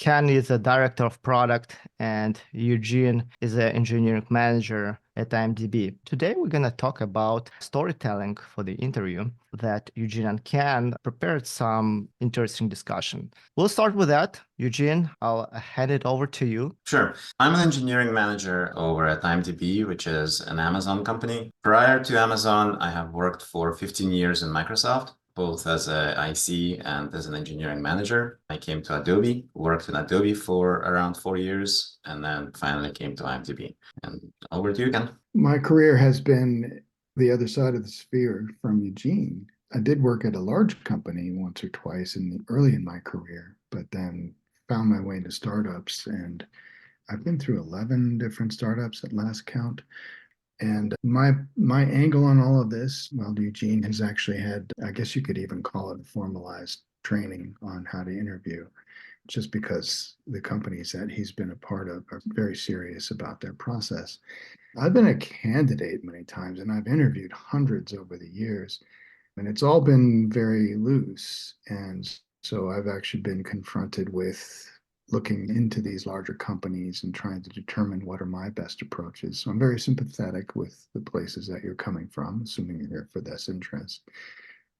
Ken is a director of product, and Eugene is an engineering manager at IMDb. Today, we're going to talk about storytelling for the interview that Eugene and Ken prepared some interesting discussion. We'll start with that. Eugene, I'll hand it over to you. Sure. I'm an engineering manager over at IMDb, which is an Amazon company. Prior to Amazon, I have worked for 15 years in Microsoft, both as a IC and as an engineering manager. I came to Adobe, worked in Adobe for around 4 years, and then finally came to IMDb. And over to you again. My career has been the other side of the sphere from Eugene. I did work at a large company once or twice early in my career, but then found my way into startups, and I've been through 11 different startups at last count. And my angle on all of this, well, Eugene has actually had, I guess you could even call it formalized training on how to interview, just because the companies that he's been a part of are very serious about their process. I've been a candidate many times, and I've interviewed hundreds over the years, and it's all been very loose. And so I've actually been confronted with looking into these larger companies and trying to determine what are my best approaches. So I'm very sympathetic with the places that you're coming from, assuming you're here for this interest.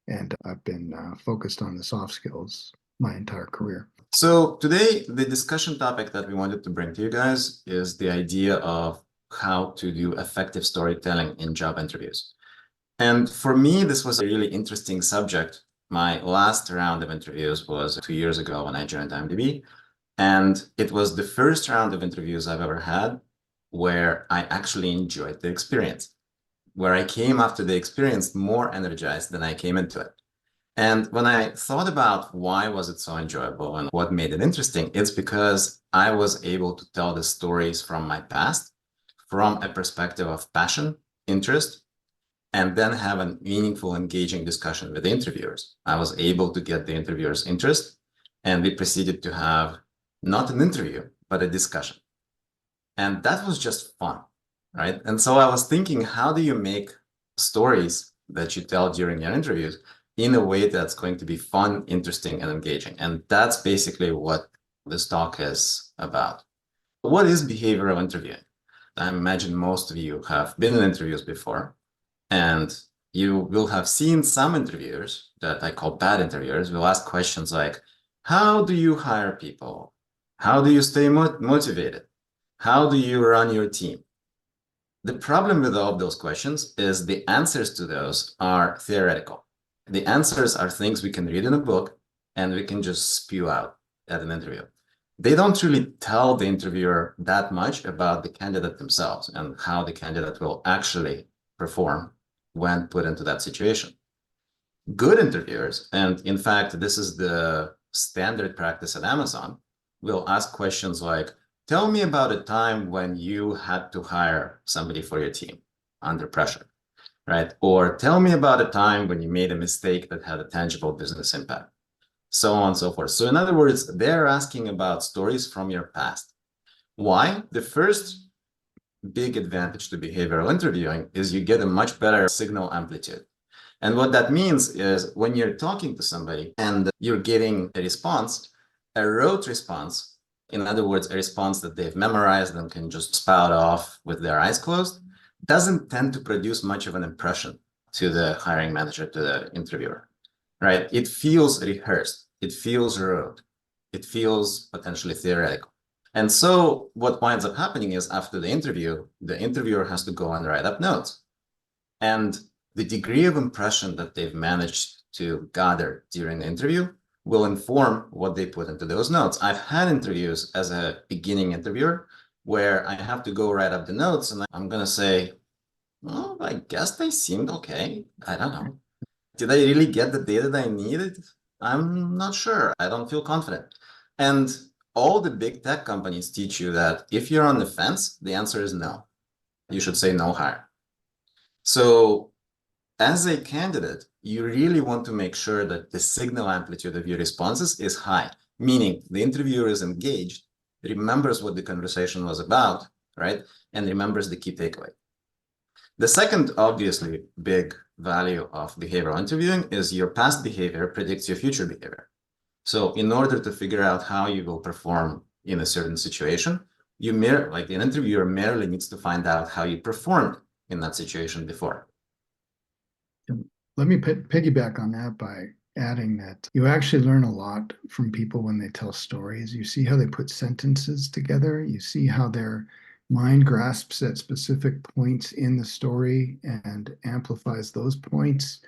And I've been focused on the soft skills my entire career. So today, the discussion topic that we wanted to bring to you guys is the idea of how to do effective storytelling in job interviews. And for me, this was a really interesting subject. My last round of interviews was 2 years ago when I joined IMDb. And it was the first round of interviews I've ever had where I actually enjoyed the experience, where I came after the experience more energized than I came into it. And when I thought about why was it so enjoyable and what made it interesting, it's because I was able to tell the stories from my past from a perspective of passion, interest, and then have a meaningful, engaging discussion with the interviewers. I was able to get the interviewers' interest, and we proceeded to have not an interview, but a discussion. And that was just fun, right? And so I was thinking, how do you make stories that you tell during your interviews in a way that's going to be fun, interesting, and engaging? And that's basically what this talk is about. What is behavioral interviewing? I imagine most of you have been in interviews before, and you will have seen some interviewers that I call bad interviewers will ask questions like, how do you hire people? How do you stay motivated? How do you run your team? The problem with all of those questions is the answers to those are theoretical. The answers are things we can read in a book and we can just spew out at an interview. They don't really tell the interviewer that much about the candidate themselves and how the candidate will actually perform when put into that situation. Good interviewers, and in fact, this is the standard practice at Amazon, will ask questions like, tell me about a time when you had to hire somebody for your team under pressure, right? Or tell me about a time when you made a mistake that had a tangible business impact, so on and so forth. So in other words, they're asking about stories from your past. Why? The first big advantage to behavioral interviewing is you get a much better signal amplitude. And what that means is when you're talking to somebody and you're getting a response, a rote response, in other words, a response that they've memorized and can just spout off with their eyes closed, doesn't tend to produce much of an impression to the hiring manager, to the interviewer, right? It feels rehearsed. It feels rote. It feels potentially theoretical. And so what winds up happening is after the interviewer has to go and write up notes. And the degree of impression that they've managed to gather during the interview will inform what they put into those notes. I've had interviews as a beginning interviewer where I have to go write up the notes and I'm going to say, well, I guess they seemed okay. I don't know. Did I really get the data that I needed? I'm not sure. I don't feel confident. And all the big tech companies teach you that if you're on the fence, the answer is no. You should say no hire. So as a candidate, you really want to make sure that the signal amplitude of your responses is high, meaning the interviewer is engaged, remembers what the conversation was about, right? And remembers the key takeaway. The second, obviously, big value of behavioral interviewing is your past behavior predicts your future behavior. So in order to figure out how you will perform in a certain situation, like an interviewer merely needs to find out how you performed in that situation before. Let me piggyback on that by adding that you actually learn a lot from people when they tell stories. You see how they put sentences together. You see how their mind grasps at specific points in the story and amplifies those points.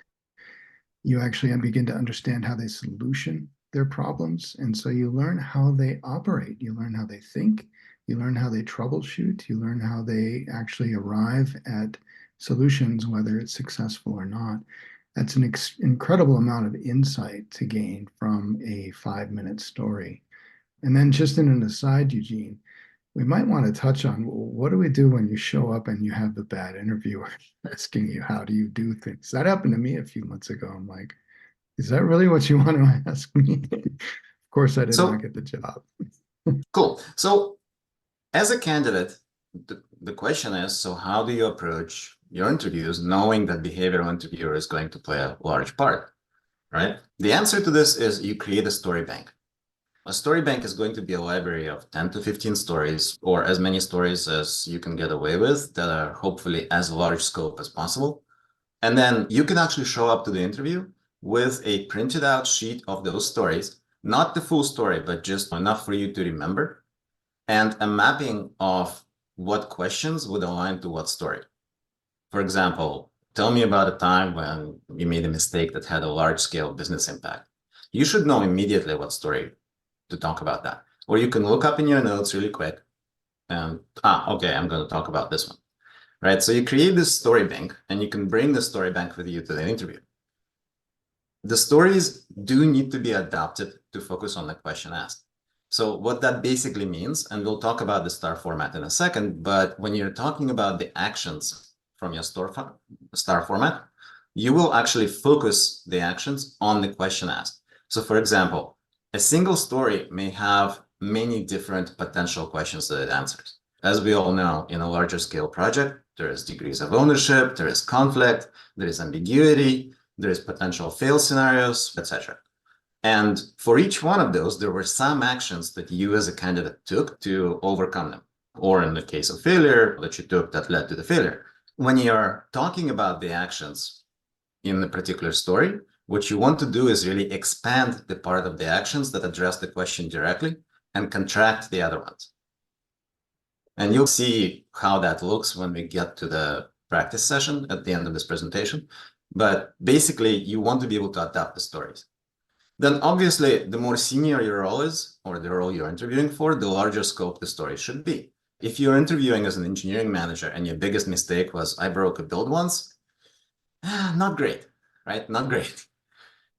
You actually begin to understand how they solution their problems. And so you learn how they operate. You learn how they think. You learn how they troubleshoot. You learn how they actually arrive at solutions, whether it's successful or not. That's an incredible amount of insight to gain from a 5-minute story. And then just in an aside, Eugene, we might want to touch on what do we do when you show up and you have the bad interviewer asking you, how do you do things? That happened to me a few months ago. I'm like, is that really what you want to ask me? Of course, I did not get the job. Cool. So as a candidate, the question is, so how do you approach your interviews knowing that behavioral interviewer is going to play a large part, right? The answer to this is you create a story bank. A story bank is going to be a library of 10 to 15 stories, or as many stories as you can get away with that are hopefully as large scope as possible. And then you can actually show up to the interview with a printed out sheet of those stories, not the full story, but just enough for you to remember, and a mapping of what questions would align to what story. For example, tell me about a time when you made a mistake that had a large scale business impact. You should know immediately what story to talk about that. Or you can look up in your notes really quick and, okay, I'm going to talk about this one, right? So you create this story bank and you can bring the story bank with you to the interview. The stories do need to be adapted to focus on the question asked. So what that basically means, and we'll talk about the star format in a second, but when you're talking about the actions from your star format, you will actually focus the actions on the question asked. So for example, a single story may have many different potential questions that it answers. As we all know, in a larger scale project, there is degrees of ownership, there is conflict, there is ambiguity, there is potential fail scenarios, etc. And for each one of those, there were some actions that you as a candidate took to overcome them. Or in the case of failure, that you took that led to the failure. When you're talking about the actions in a particular story, what you want to do is really expand the part of the actions that address the question directly and contract the other ones. And you'll see how that looks when we get to the practice session at the end of this presentation. But basically, you want to be able to adapt the stories. Then obviously, the more senior your role is, or the role you're interviewing for, the larger scope the story should be. If you're interviewing as an engineering manager and your biggest mistake was, I broke a build once, not great, right? Not great.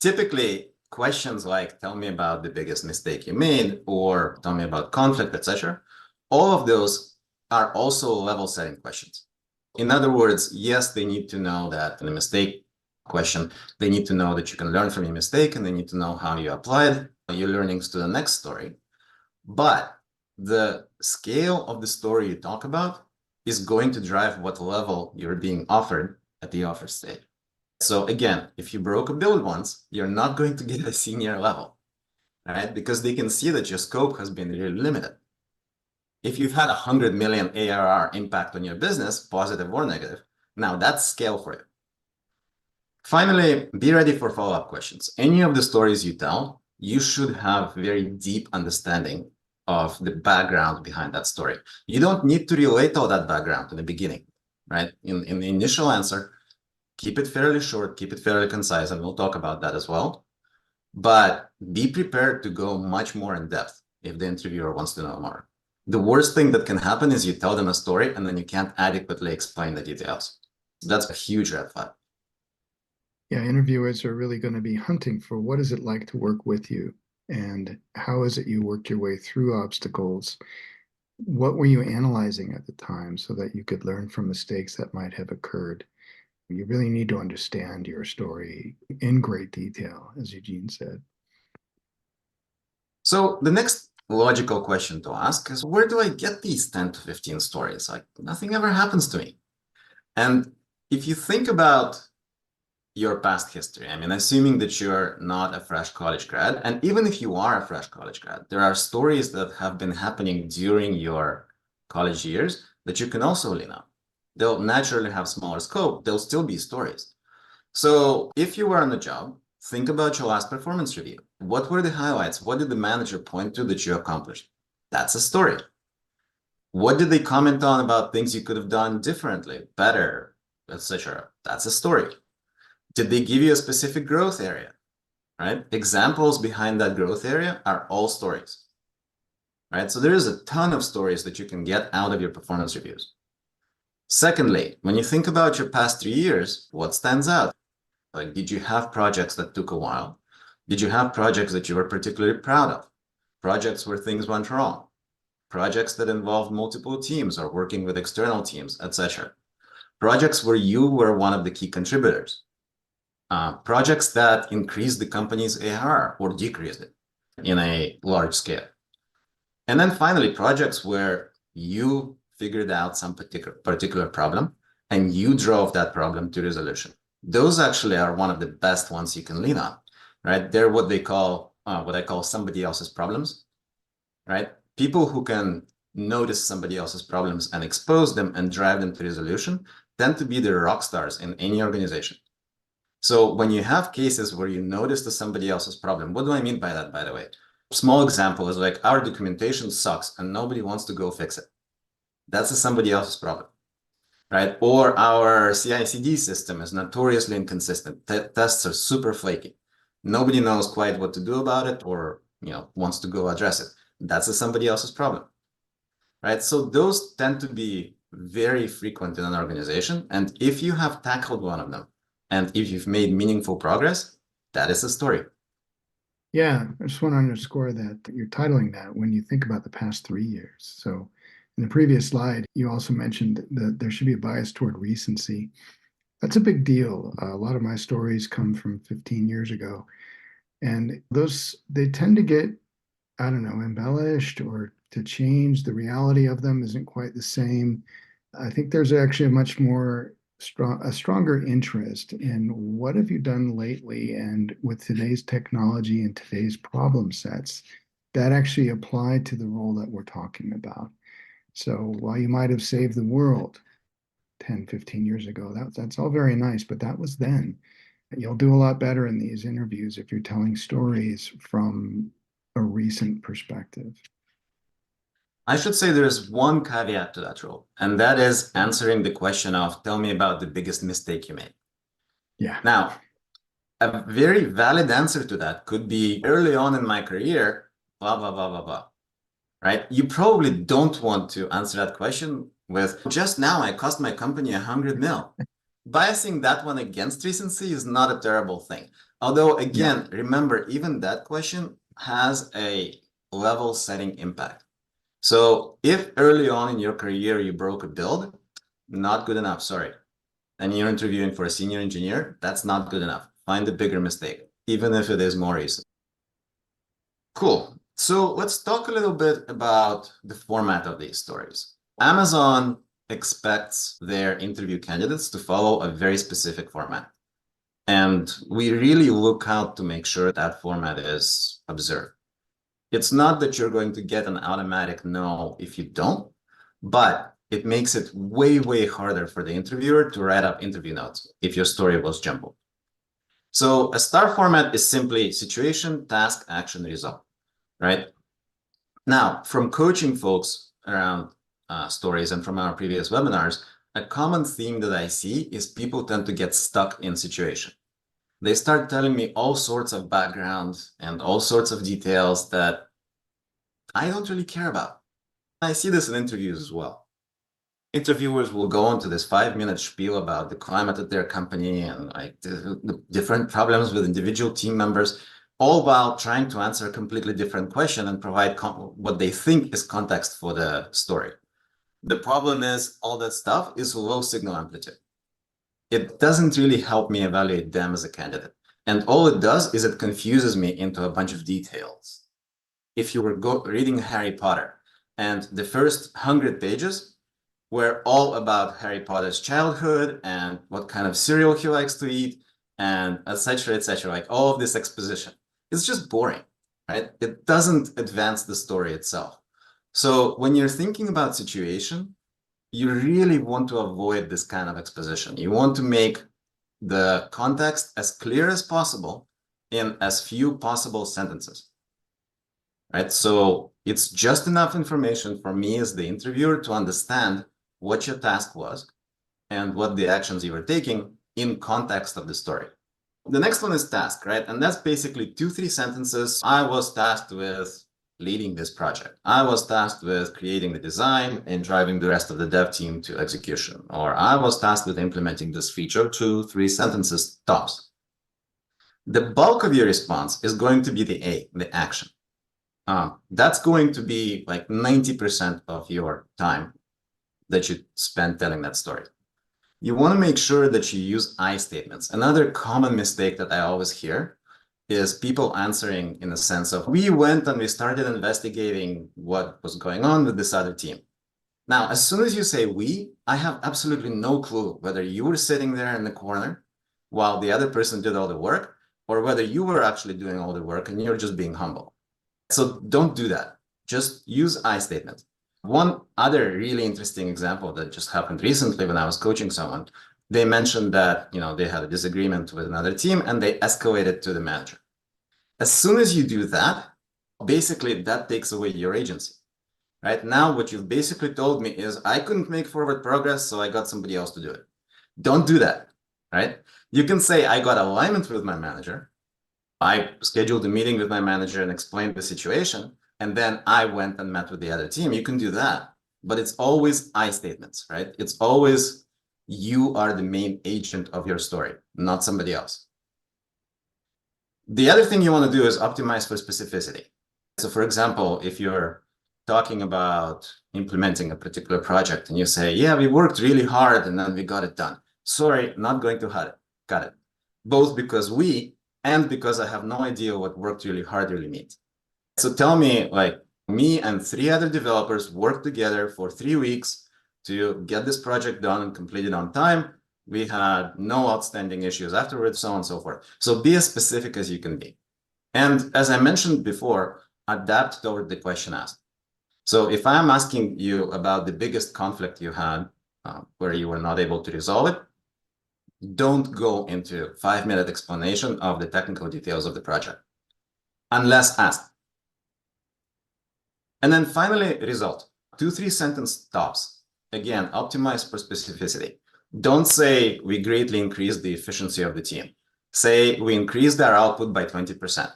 Typically, questions like, tell me about the biggest mistake you made, or tell me about conflict, etc. All of those are also level setting questions. In other words, yes, they need to know that in a mistake question, they need to know that you can learn from your mistake, and they need to know how you applied your learnings to the next story. But the scale of the story you talk about is going to drive what level you're being offered at the offer stage. So again, if you broke a build once, you're not going to get a senior level, right? Because they can see that your scope has been really limited. If you've had 100 million ARR impact on your business, positive or negative, now that's scale for you. Finally, be ready for follow-up questions. Any of the stories you tell, you should have very deep understanding of the background behind that story. You don't need to relate all that background in the beginning, right? In the initial answer, keep it fairly short, keep it fairly concise, and we'll talk about that as well. But be prepared to go much more in depth if the interviewer wants to know more. The worst thing that can happen is you tell them a story and then you can't adequately explain the details. That's a huge red flag. Yeah, interviewers are really going to be hunting for what is it like to work with you, and how is it you worked your way through obstacles? What were you analyzing at the time so that you could learn from mistakes that might have occurred? You really need to understand your story in great detail, as Eugene said. So the next logical question to ask is, where do I get these 10 to 15 stories? Like, nothing ever happens to me. And if you think about your past history. I mean, assuming that you're not a fresh college grad, and even if you are a fresh college grad, there are stories that have been happening during your college years that you can also lean on. They'll naturally have smaller scope, they'll still be stories. So if you were on the job, think about your last performance review. What were the highlights? What did the manager point to that you accomplished? That's a story. What did they comment on about things you could have done differently, better, etc.? That's a story. Did they give you a specific growth area, right? Examples behind that growth area are all stories, right? So there is a ton of stories that you can get out of your performance reviews. Secondly, when you think about your past 3 years, what stands out? Like, did you have projects that took a while? Did you have projects that you were particularly proud of? Projects where things went wrong? Projects that involved multiple teams or working with external teams, etc. Projects where you were one of the key contributors. Projects that increased the company's ARR or decreased it in a large scale. And then finally, projects where you figured out some particular problem and you drove that problem to resolution. Those actually are one of the best ones you can lean on, right? They're what I call somebody else's problems, right? People who can notice somebody else's problems and expose them and drive them to resolution tend to be the rock stars in any organization. So when you have cases where you notice to somebody else's problem, what do I mean by that, by the way? Small example is like our documentation sucks and nobody wants to go fix it. That's somebody else's problem, right? Or our CI/CD system is notoriously inconsistent. Tests are super flaky. Nobody knows quite what to do about it or wants to go address it. That's somebody else's problem, right? So those tend to be very frequent in an organization. And if you have tackled one of them, and if you've made meaningful progress, that is a story. Yeah, I just want to underscore that you're titling that when you think about the past 3 years. So in the previous slide, you also mentioned that there should be a bias toward recency. That's a big deal. A lot of my stories come from 15 years ago, and they tend to get, I don't know, embellished or to change. The reality of them isn't quite the same. I think there's actually a stronger interest in what have you done lately, and with today's technology and today's problem sets that actually apply to the role that we're talking about. So while you might have saved the world 10, 15 years ago, that's all very nice, but that was then. You'll do a lot better in these interviews if you're telling stories from a recent perspective. I should say there's one caveat to that rule, and that is answering the question of, tell me about the biggest mistake you made. Yeah. Now, a very valid answer to that could be early on in my career, blah, blah, blah, blah, blah, right? You probably don't want to answer that question with, just now I cost my company 100 mil. Biasing that one against recency is not a terrible thing. Although, again, remember, even that question has a level setting impact. So if early on in your career you broke a build, not good enough, sorry. And you're interviewing for a senior engineer, that's not good enough. Find a bigger mistake, even if it is more recent. Cool. So let's talk a little bit about the format of these stories. Amazon expects their interview candidates to follow a very specific format. And we really look out to make sure that format is observed. It's not that you're going to get an automatic no if you don't, but it makes it way, way harder for the interviewer to write up interview notes if your story was jumbled. So a STAR format is simply situation, task, action, result, right? Now, from coaching folks around stories and from our previous webinars, a common theme that I see is people tend to get stuck in situation. They start telling me all sorts of background and all sorts of details that I don't really care about. I see this in interviews as well. Interviewers will go into this 5-minute spiel about the climate at their company and like the different problems with individual team members, all while trying to answer a completely different question and provide what they think is context for the story. The problem is all that stuff is low signal amplitude. It doesn't really help me evaluate them as a candidate. And all it does is it confuses me into a bunch of details. If you were reading Harry Potter and the first 100 pages were all about Harry Potter's childhood and what kind of cereal he likes to eat, and etc., like all of this exposition. It's just boring, right? It doesn't advance the story itself. So when you're thinking about situation, you really want to avoid this kind of exposition. You want to make the context as clear as possible in as few possible sentences, right? So it's just enough information for me as the interviewer to understand what your task was and what the actions you were taking in context of the story. The next one is task, right? And that's basically 2-3 sentences. I was tasked with leading this project. I was tasked with creating the design and driving the rest of the dev team to execution. Or I was tasked with implementing this feature. 2-3 sentences tops. The bulk of your response is going to be the action. That's going to be like 90% of your time that you spend telling that story. You want to make sure that you use I statements. Another common mistake that I always hear is people answering in the sense of, we went and we started investigating what was going on with this other team. Now, as soon as you say we, I have absolutely no clue whether you were sitting there in the corner while the other person did all the work, or whether you were actually doing all the work and you're just being humble. So don't do that. Just use I statements. One other really interesting example that just happened recently when I was coaching someone, they mentioned that, they had a disagreement with another team and they escalated to the manager. As soon as you do that, basically that takes away your agency. Right now, what you've basically told me is I couldn't make forward progress, so I got somebody else to do it. Don't do that, right? You can say I got alignment with my manager. I scheduled a meeting with my manager and explained the situation, and then I went and met with the other team. You can do that, but it's always I statements, right? It's always you are the main agent of your story, not somebody else. The other thing you want to do is optimize for specificity. So for example, if you're talking about implementing a particular project and you say, yeah, we worked really hard and then we got it done. Sorry, not going to cut it. Both because and because I have no idea what worked really hard really means. So tell me, like, me and 3 other developers worked together for 3 weeks to get this project done and completed on time. We had no outstanding issues afterwards, so on and so forth. So be as specific as you can be. And as I mentioned before, adapt toward the question asked. So if I'm asking you about the biggest conflict you had where you were not able to resolve it, don't go into 5-minute explanation of the technical details of the project, unless asked. And then finally, result. 2-3 sentence tops. Again, optimize for specificity. Don't say we greatly increased the efficiency of the team. Say we increased our output by 20%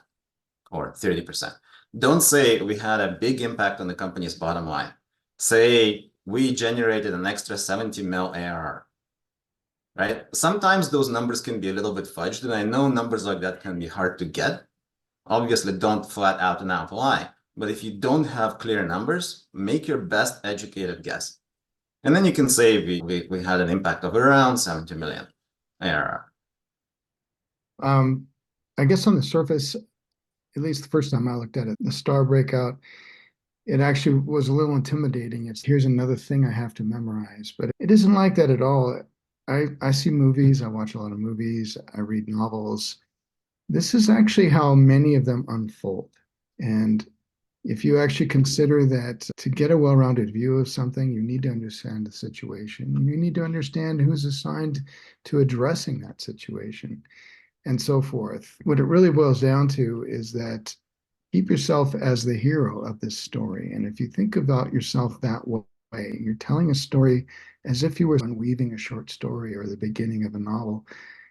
or 30%. Don't say we had a big impact on the company's bottom line. Say we generated an extra 70 mil ARR. Right? Sometimes those numbers can be a little bit fudged, and I know numbers like that can be hard to get. Obviously, don't flat out and out lie. But if you don't have clear numbers, make your best educated guess. And then you can say we had an impact of around 70 million ARR. I guess on the surface, at least the first time I looked at it, the star breakout, it actually was a little intimidating. It's here's another thing I have to memorize, but it isn't like that at all. I see movies, I watch a lot of movies, I read novels. This is actually how many of them unfold. And if you actually consider that to get a well-rounded view of something, you need to understand the situation. You need to understand who's assigned to addressing that situation and so forth. What it really boils down to is that keep yourself as the hero of this story. And if you think about yourself that way, you're telling a story as if you were weaving a short story or the beginning of a novel.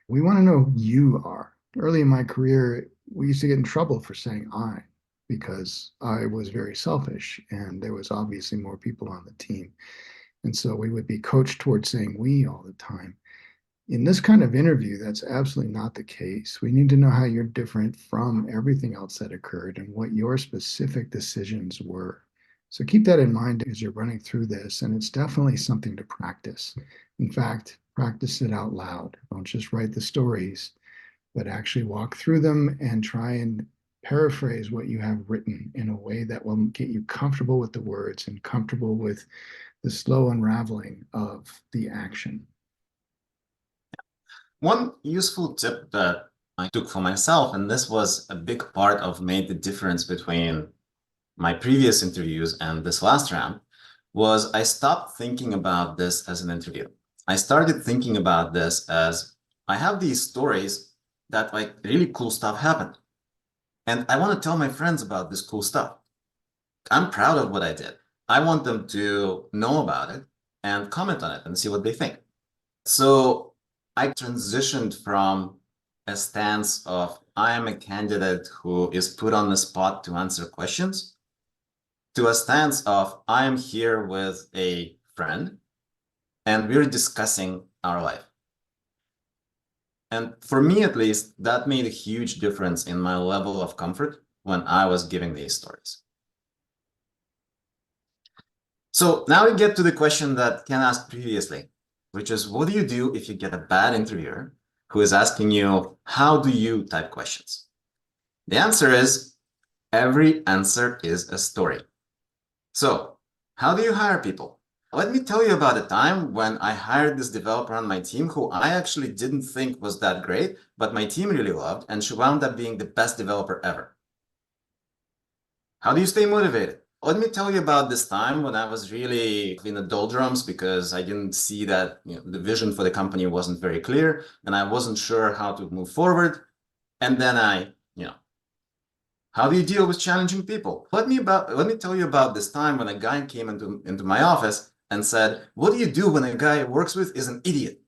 We want to know who you are. Early in my career, we used to get in trouble for saying I, because I was very selfish and there was obviously more people on the team. And so we would be coached towards saying we all the time. In this kind of interview, that's absolutely not the case. We need to know how you're different from everything else that occurred and what your specific decisions were. So keep that in mind as you're running through this, and it's definitely something to practice. In fact, practice it out loud. Don't just write the stories, but actually walk through them and try and paraphrase what you have written in a way that will get you comfortable with the words and comfortable with the slow unraveling of the action. One useful tip that I took for myself, and this was a big part of made the difference between my previous interviews and this last round, was I stopped thinking about this as an interview. I started thinking about this as I have these stories that like really cool stuff happened. And I want to tell my friends about this cool stuff. I'm proud of what I did. I want them to know about it and comment on it and see what they think. So I transitioned from a stance of I am a candidate who is put on the spot to answer questions to a stance of I am here with a friend and we're discussing our life. And for me, at least, that made a huge difference in my level of comfort when I was giving these stories. So now we get to the question that Ken asked previously, which is what do you do if you get a bad interviewer who is asking you, how do you type questions? The answer is every answer is a story. So how do you hire people? Let me tell you about a time when I hired this developer on my team who I actually didn't think was that great, but my team really loved, and she wound up being the best developer ever. How do you stay motivated? Let me tell you about this time when I was really in the doldrums because I didn't see that the vision for the company wasn't very clear and I wasn't sure how to move forward. And then how do you deal with challenging people? Let me tell you about this time when a guy came into my office and said, what do you do when a guy I works with is an idiot?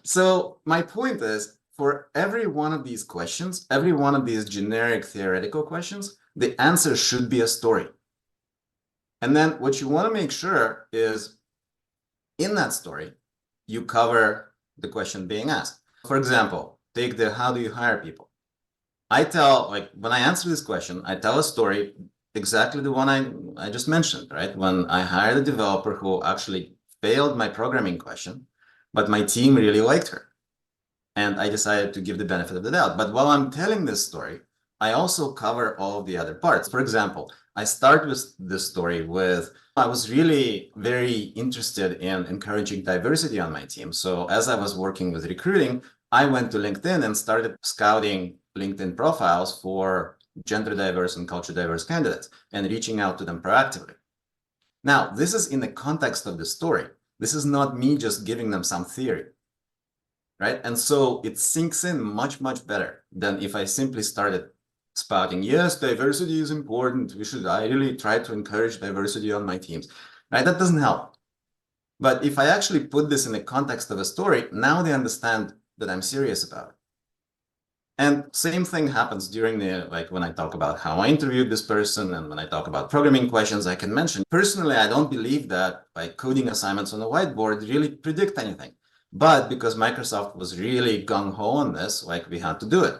So my point is, for every one of these questions, every one of these generic theoretical questions, the answer should be a story. And then what you want to make sure is in that story, you cover the question being asked. For example, take the how do you hire people? I tell, like, when I answer this question, I tell a story exactly the one I just mentioned, right? When I hired a developer who actually failed my programming question, but my team really liked her. And I decided to give the benefit of the doubt. But while I'm telling this story, I also cover all of the other parts. For example, I start with this story with I was really very interested in encouraging diversity on my team. So as I was working with recruiting, I went to LinkedIn and started scouting LinkedIn profiles for gender diverse and culture diverse candidates and reaching out to them proactively. Now, this is in the context of the story. This is not me just giving them some theory, right? And so it sinks in much, much better than if I simply started spouting, yes, diversity is important. I really try to encourage diversity on my teams, right? That doesn't help. But if I actually put this in the context of a story, now they understand that I'm serious about it. And same thing happens during like when I talk about how I interviewed this person and when I talk about programming questions, I can mention, personally, I don't believe that like coding assignments on the whiteboard really predict anything. But because Microsoft was really gung-ho on this, like we had to do it.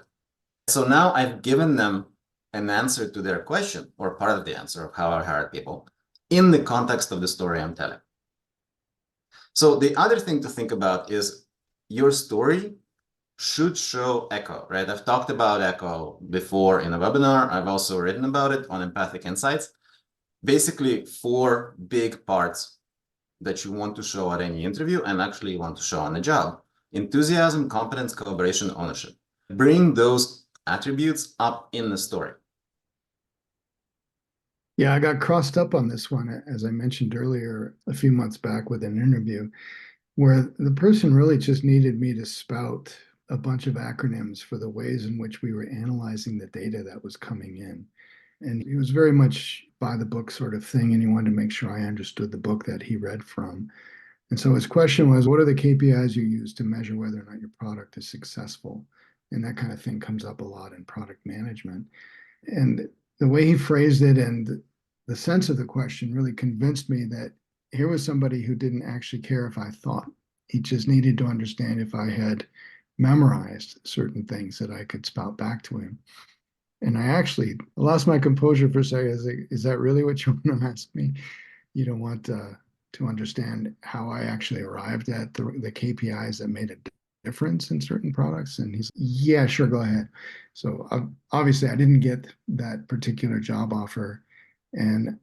So now I've given them an answer to their question or part of the answer of how I hired people in the context of the story I'm telling. So the other thing to think about is your story should show echo, right? I've talked about echo before in a webinar. I've also written about it on Empathic Insights. Basically, 4 big parts that you want to show at any interview and actually you want to show on a job. Enthusiasm, competence, collaboration, ownership. Bring those attributes up in the story. Yeah, I got crossed up on this one, as I mentioned earlier, a few months back with an interview where the person really just needed me to spout a bunch of acronyms for the ways in which we were analyzing the data that was coming in. And he was very much by the book sort of thing, and he wanted to make sure I understood the book that he read from. And so his question was, what are the KPIs you use to measure whether or not your product is successful? And that kind of thing comes up a lot in product management. And the way he phrased it and the sense of the question really convinced me that here was somebody who didn't actually care if I thought. He just needed to understand if I had memorized certain things that I could spout back to him. And I actually lost my composure for a second. I was like, is that really what you want to ask me? You don't want to understand how I actually arrived at the KPIs that made a difference in certain products? And he's, yeah, sure, go ahead. So obviously, I didn't get that particular job offer. And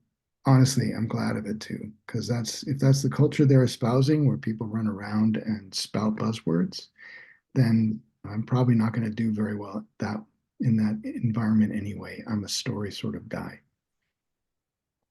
honestly, I'm glad of it too, because if that's the culture they're espousing, where people run around and spout buzzwords, then I'm probably not going to do very well in that environment anyway. I'm a story sort of guy.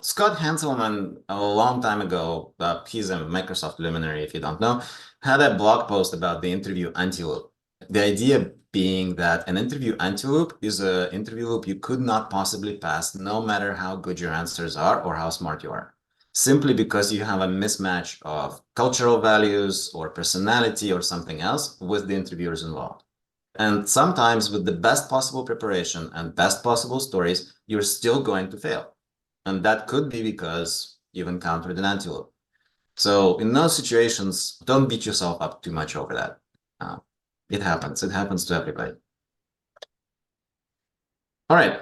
Scott Hanselman, a long time ago, he's a Microsoft luminary, if you don't know, had a blog post about the interview anti-loop. The idea being that an interview anti-loop is an interview loop you could not possibly pass, no matter how good your answers are or how smart you are, simply because you have a mismatch of cultural values or personality or something else with the interviewers involved. And sometimes with the best possible preparation and best possible stories, you're still going to fail. And that could be because you've encountered an antelope. So in those situations, don't beat yourself up too much over that. It happens. It happens to everybody. All right.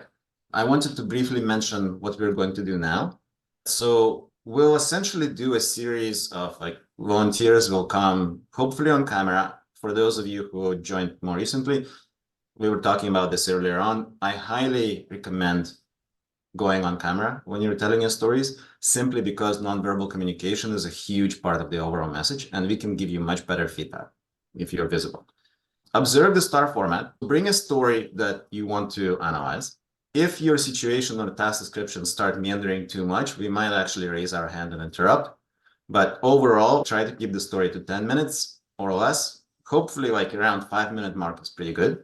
I wanted to briefly mention what we're going to do now. So we'll essentially do a series of volunteers will come hopefully on camera. For those of you who joined more recently, we were talking about this earlier on. I highly recommend going on camera when you're telling your stories, simply because nonverbal communication is a huge part of the overall message, and we can give you much better feedback if you're visible. Observe the star format. Bring a story that you want to analyze. If your situation or task description start meandering too much, we might actually raise our hand and interrupt. But overall, try to keep the story to 10 minutes or less. Hopefully, around 5-minute mark is pretty good.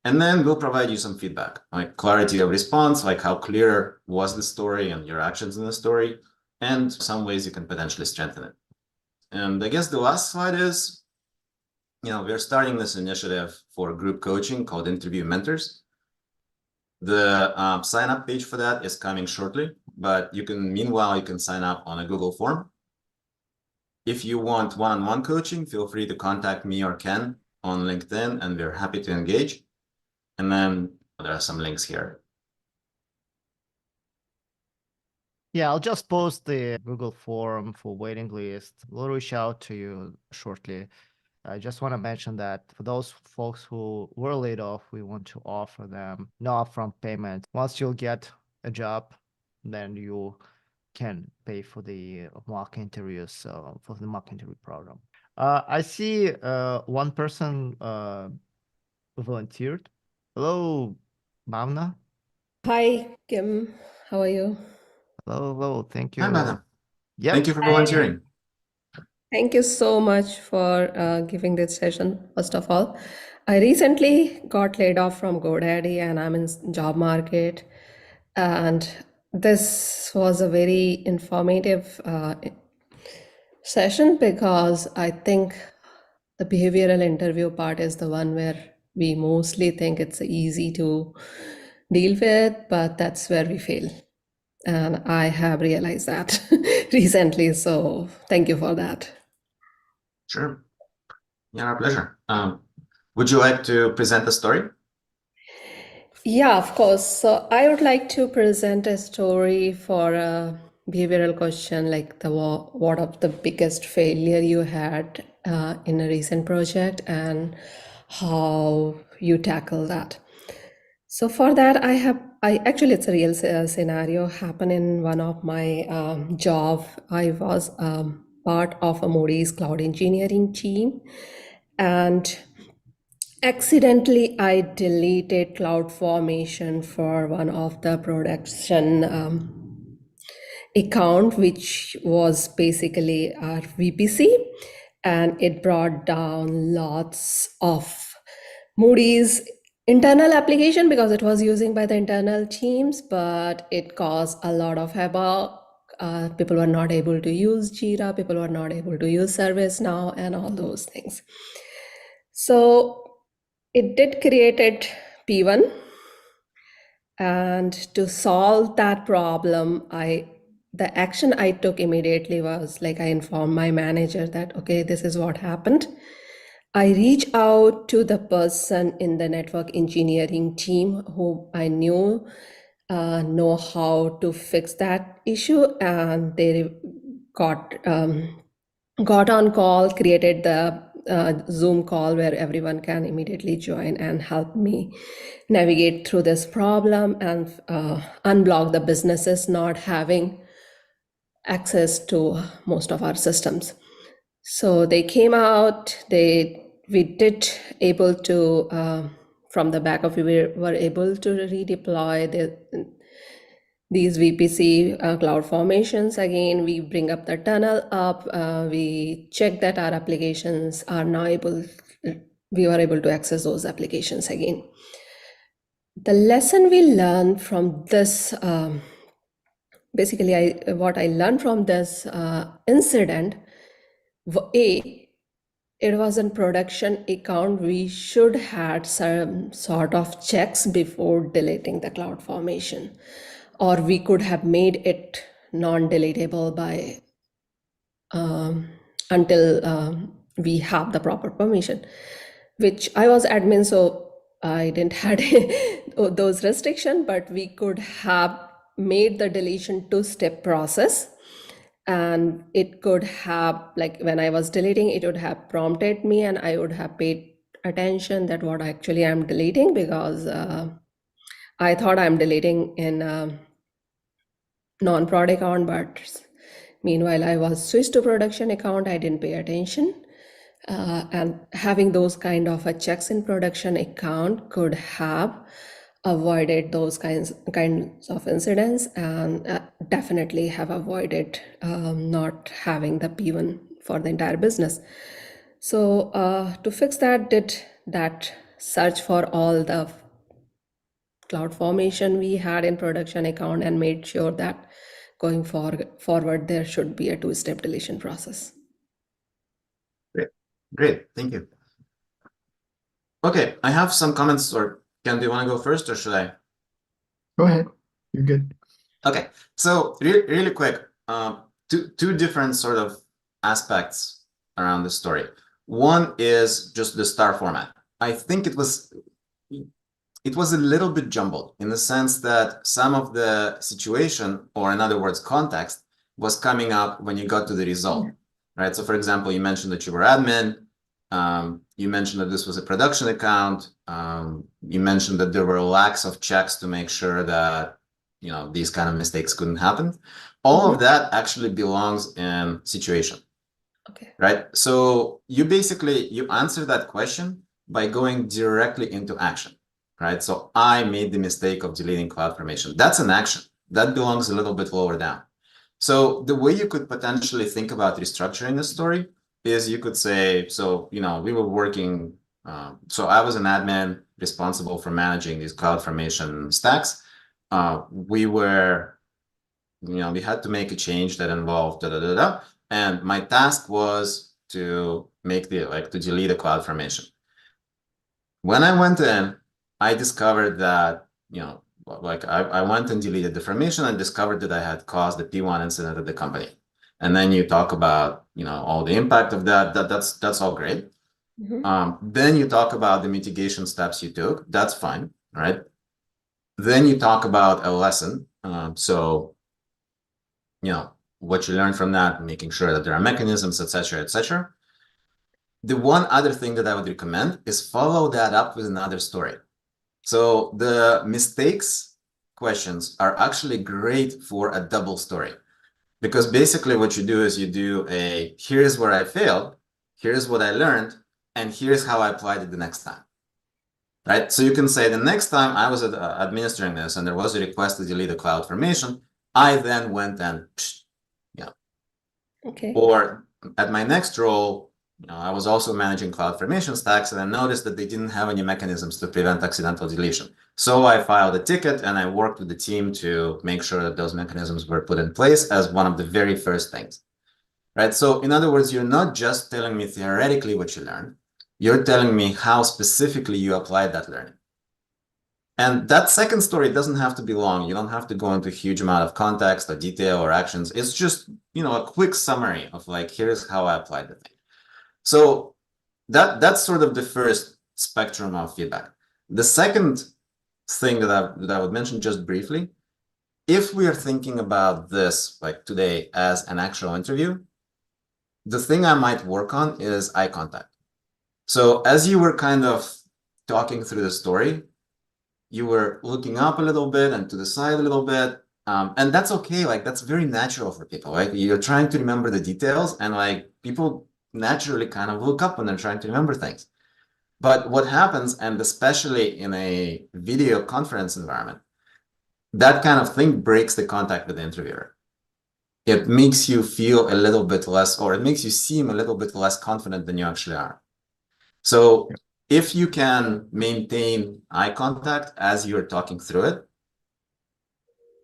And then we'll provide you some feedback, like clarity of response, like how clear was the story and your actions in the story, and some ways you can potentially strengthen it. And I guess the last slide is, we're starting this initiative for group coaching called Interview Mentors. The sign-up page for that is coming shortly, but meanwhile, you can sign up on a Google form. If you want one-on-one coaching, feel free to contact me or Ken on LinkedIn, and we're happy to engage. And then there are some links here. Yeah, I'll just post the Google form for waiting list. We'll reach out to you shortly. I just want to mention that for those folks who were laid off, we want to offer them no upfront payment. Once you'll get a job, then you can pay for the mock interviews, for the mock interview program. I see one person volunteered. Hello, Bhavna. Hi, Kim. How are you? Hello. Thank you. Hi, Madam. Yep. Thank you for volunteering. Thank you so much for giving this session, first of all. I recently got laid off from GoDaddy and I'm in job market. And this was a very informative session because I think the behavioral interview part is the one where we mostly think it's easy to deal with, but that's where we fail. And I have realized that recently. So thank you for that. Sure. Yeah, our pleasure. Would you like to present a story? Yeah, of course. So I would like to present a story for a behavioral question, like what of the biggest failure you had in a recent project and how you tackle that. So for that, I actually, it's a real scenario happen in one of my job. I was part of a Moody's cloud engineering team, and accidentally I deleted cloud formation for one of the production account, which was basically our VPC, and it brought down lots of Moody's internal application because it was using by the internal teams, but it caused a lot of havoc. People were not able to use Jira, people were not able to use ServiceNow and all those things. So it did created P1, and to solve that problem, the action I took immediately was I informed my manager that, okay, this is what happened. I reached out to the person in the network engineering team who I knew know how to fix that issue, and they got on call, created the Zoom call where everyone can immediately join and help me navigate through this problem and unblock the businesses not having access to most of our systems. So they came out, they we did able to, from the backup, we were able to redeploy these VPC cloud formations. Again, we bring up the tunnel up, we check that our applications are now we were able to access those applications again. The lesson we learned from this, basically what I learned from this incident, it was in production account. We should had some sort of checks before deleting the cloud formation, or we could have made it non-deletable by until we have the proper permission, which I was admin, so I didn't had those restrictions, but we could have made the deletion two-step process. And it could have, like when I was deleting, it would have prompted me and I would have paid attention that what actually I'm deleting, because I thought I'm deleting in non-prod account, but meanwhile I was switched to production account. I didn't pay attention. And having those kind of checks in production account could have avoided those kinds of incidents, and definitely have avoided not having the P1 for the entire business. So to fix that, did that search for all the cloud formation we had in production account and made sure that going forward there should be a two-step deletion process. Great, thank you. Okay, I have some comments. Or Ken, do you want to go first, or should I? Go ahead. You're good. Okay, so really quick, two different sort of aspects around the story. One is just the star format. I think it was a little bit jumbled in the sense that some of the situation, or in other words, context, was coming up when you got to the result, right? So for example, you mentioned that you were admin. You mentioned that this was a production account. You mentioned that there were lacks of checks to make sure that, you know, these kind of mistakes couldn't happen. All of that actually belongs in situation. Okay. Right? So you answer that question by going directly into action, right? So I made the mistake of deleting CloudFormation. That's an action. That belongs a little bit lower down. So the way you could potentially think about restructuring the story is you could say, so, you know, we were working, so I was an admin responsible for managing these CloudFormation stacks. We had to make a change that involved and my task was to make to delete a CloudFormation. When I went in, I discovered that, you know, I went and deleted the formation and discovered that I had caused the P1 incident at the company. And then you talk about, you know, all the impact of that's all great. Then you talk about the mitigation steps you took. That's fine, right? Then you talk about a lesson. So, you know, what you learn from that, making sure that there are mechanisms, etc., etc. The one other thing that I would recommend is follow that up with another story. So the mistakes questions are actually great for a double story, because basically what you do is you do here's where I failed, here's what I learned, and here's how I applied it the next time. Right? So you can say the next time I was administering this and there was a request to delete a CloudFormation, I then went and Okay. Or at my next role, you know, I was also managing CloudFormation stacks, and I noticed that they didn't have any mechanisms to prevent accidental deletion. So I filed a ticket and I worked with the team to make sure that those mechanisms were put in place as one of the very first things. Right? So in other words, you're not just telling me theoretically what you learned, you're telling me how specifically you applied that learning. And that second story doesn't have to be long. You don't have to go into a huge amount of context or detail or actions. It's just, you know, a quick summary of like, here's how I applied the thing. So that's sort of the first spectrum of feedback. The second thing that I would mention just briefly, if we are thinking about this like today as an actual interview, the thing I might work on is eye contact. So as you were kind of talking through the story, you were looking up a little bit and to the side a little bit. And that's okay. Like, that's very natural for people, right? You're trying to remember the details, and like people naturally kind of look up when they're trying to remember things. But what happens, and especially in a video conference environment, that kind of thing breaks the contact with the interviewer. It makes you feel a little bit less, or it makes you seem a little bit less confident than you actually are. So if you can maintain eye contact as you're talking through it,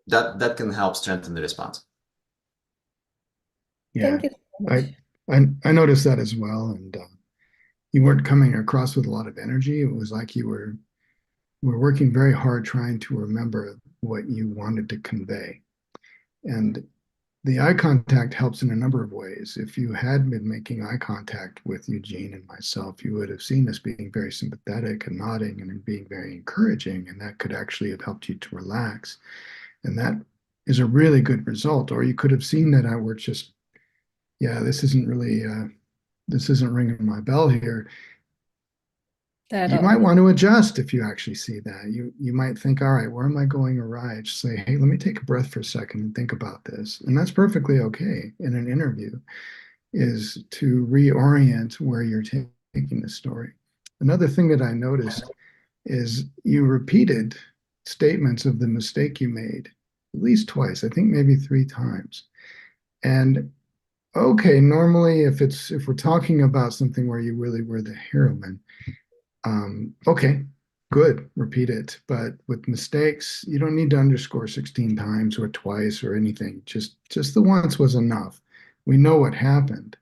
that can help strengthen the response. Yeah, Thank you so much. I noticed that as well, and you weren't coming across with a lot of energy. It was like you were working very hard trying to remember what you wanted to convey. And the eye contact helps in a number of ways. If you had been making eye contact with Eugene and myself, you would have seen us being very sympathetic and nodding and being very encouraging, and that could actually have helped you to relax. And that is a really good result. Or you could have seen that I were just, yeah, this isn't ringing my bell here. You might want to adjust if you actually see that. You might think, all right, where am I going awry? Just say, hey, let me take a breath for a second and think about this. And that's perfectly okay in an interview, is to reorient where you're taking the story. Another thing that I noticed is you repeated statements of the mistake you made at least twice, I think maybe 3 times. And okay, normally if we're talking about something where you really were the heroine, okay, good, repeat it. But with mistakes, you don't need to underscore 16 times or twice or anything. Just the once was enough. We know what happened.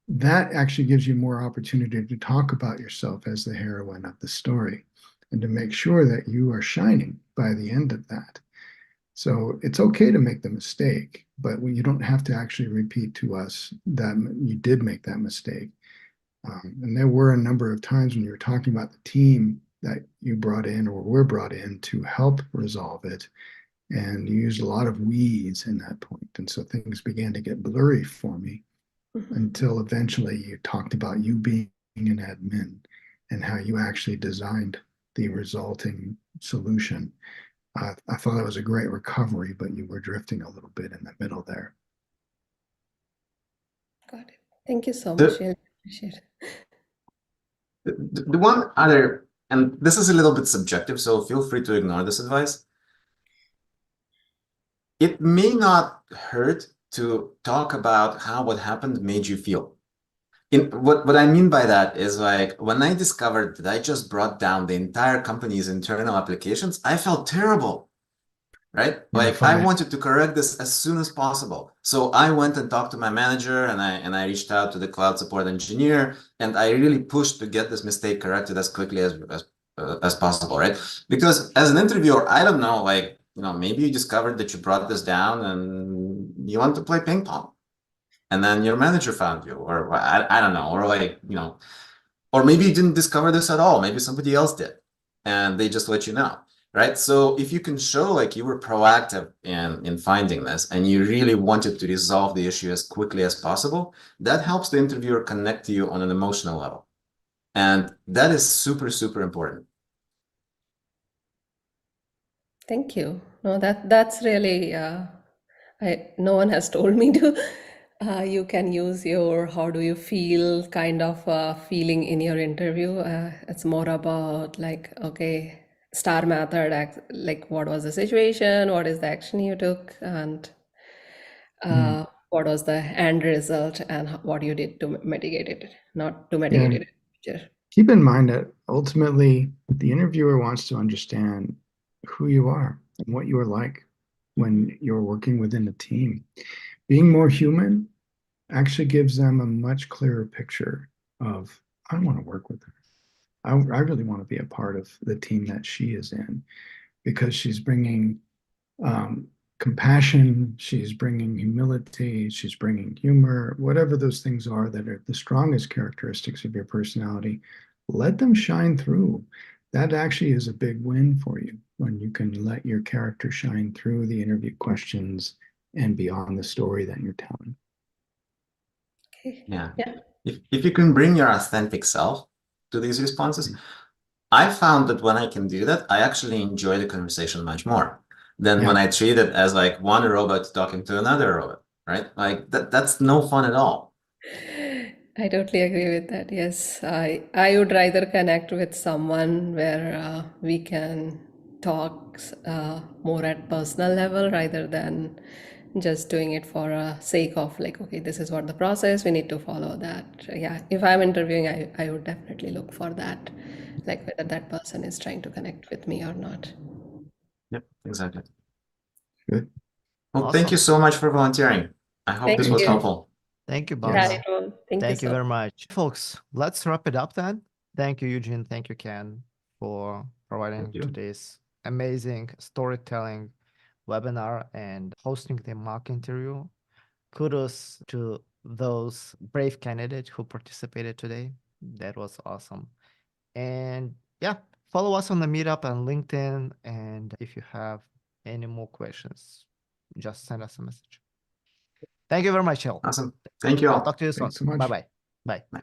That actually gives you more opportunity to talk about yourself as the heroine of the story and to make sure that you are shining by the end of that. So it's okay to make the mistake, but when you don't have to actually repeat to us that you did make that mistake. And there were a number of times when you were talking about the team that you brought in or were brought in to help resolve it. And you used a lot of we's in that point. And so things began to get blurry for me until eventually you talked about you being an admin and how you actually designed the resulting solution. I thought it was a great recovery, but you were drifting a little bit in the middle there. Got it. Thank you so much. Really appreciate it. The one other, and this is a little bit subjective, so feel free to ignore this advice. It may not hurt to talk about how what happened made you feel. What I mean by that is, like, when I discovered that I just brought down the entire company's internal applications, I felt terrible, right? Like, I wanted to correct this as soon as possible. So I went and talked to my manager, and I reached out to the cloud support engineer, and I really pushed to get this mistake corrected as quickly as possible, right? Because as an interviewer, I don't know, like, maybe you discovered that you brought this down and you want to play ping pong. And then your manager found you, or I don't know, or like, or maybe you didn't discover this at all. Maybe somebody else did, and they just let you know, right? So if you can show like you were proactive in finding this and you really wanted to resolve the issue as quickly as possible, that helps the interviewer connect to you on an emotional level. And that is super, super important. Thank you. No, that's really, no one has told me to. You can use your how do you feel kind of feeling in your interview. It's more about like, okay, star method, like what was the situation, what is the action you took, and what was the end result, and what you did to mitigate it, not to mitigate it. Keep in mind that ultimately the interviewer wants to understand who you are and what you are like when you're working within a team. Being more human actually gives them a much clearer picture of, I want to work with her. I really want to be a part of the team that she is in, because she's bringing compassion, she's bringing humility, she's bringing humor, whatever those things are that are the strongest characteristics of your personality. Let them shine through. That actually is a big win for you when you can let your character shine through the interview questions and beyond the story that you're telling. Yeah. If you can bring your authentic self to these responses, I found that when I can do that, I actually enjoy the conversation much more than when I treat it as like one robot talking to another robot, right? Like that's no fun at all. I totally agree with that. Yes, I would rather connect with someone where we can talk more at personal level rather than just doing it for a sake of like, okay, this is what the process, we need to follow that. Yeah, if I'm interviewing, I would definitely look for that, like whether that person is trying to connect with me or not. Yep, exactly. Good. Well, thank you Awesome. so much for volunteering. I hope Thank this was you. helpful. Thank you, Yeah, Bhavna. it will. Thank you Thank you so very much. Folks, let's wrap it up then. Thank you, Eugene. Thank you, Ken, for providing Thank you. today's amazing storytelling webinar and hosting the mock interview. Kudos to those brave candidates who participated today. That was awesome. And yeah, follow us on the meetup on LinkedIn. And if you have any more questions, just send us a message. Thank you very much, Hill. Awesome. Thank you I'll all. talk to you soon. Thanks so much. Bye-bye. Bye. Bye.